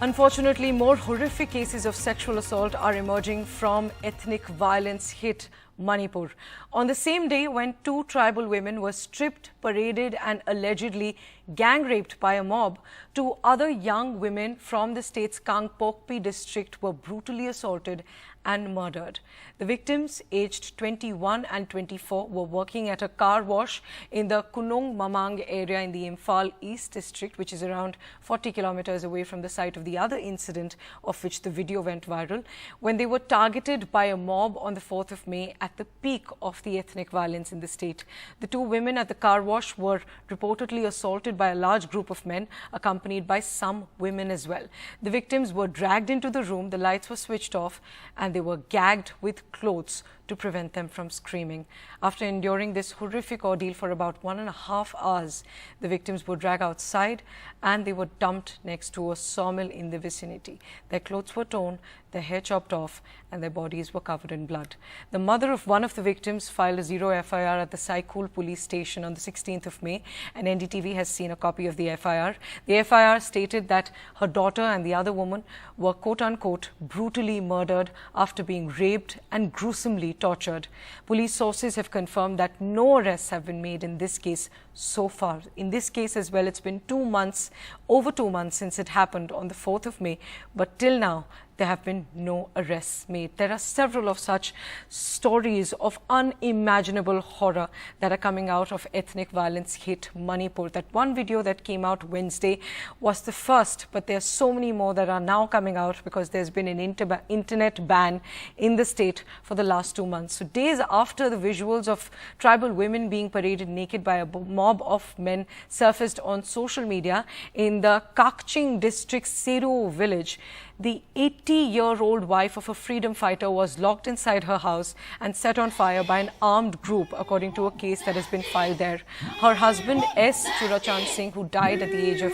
Unfortunately, more horrific cases of sexual assault are emerging from ethnic violence hit Manipur. On the same day when two tribal women were stripped, paraded and allegedly gang raped by a mob, two other young women from the state's Kangpokpi district were brutally assaulted and murdered. The victims, aged 21 and 24, were working at a car wash in the Konung Mamang area in the Imphal East district, which is around 40 kilometers away from the site of the other incident of which the video went viral, when they were targeted by a mob on the 4th of May at the peak of the ethnic violence in the state. The two women at the car wash were reportedly assaulted by a large group of men, accompanied by some women as well. The victims were dragged into the room, the lights were switched off, and they were gagged with clothes to prevent them from screaming. After enduring this horrific ordeal for about 1.5 hours, the victims were dragged outside and they were dumped next to a sawmill in the vicinity. Their clothes were torn, their hair chopped off, and their bodies were covered in blood. The mother of one of the victims filed a 0 FIR at the Saikul police station on the 16th of May, and NDTV has seen a copy of the FIR. The FIR stated that her daughter and the other woman were quote-unquote brutally murdered after being raped and gruesomely tortured. Police sources have confirmed that no arrests have been made in this case so far. In this case as well, it's been 2 months, over 2 months since it happened on the 4th of May, but till now, there have been no arrests made. There are several of such stories of unimaginable horror that are coming out of ethnic violence hit Manipur. That one video that came out Wednesday was the first, but there are so many more that are now coming out because there's been an internet ban in the state for the last 2 months. So days after the visuals of tribal women being paraded naked by a mob of men surfaced on social media in the Kakching district's Seru village, the 80-year-old wife of a freedom fighter was locked inside her house and set on fire by an armed group, according to a case that has been filed there. Her husband, S. Churachand Singh, who died at the age of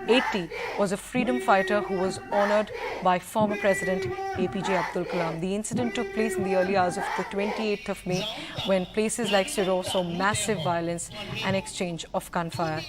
80, was a freedom fighter who was honored by former President APJ Abdul Kalam. The incident took place in the early hours of the 28th of May, when places like Siro saw massive violence and exchange of gunfire.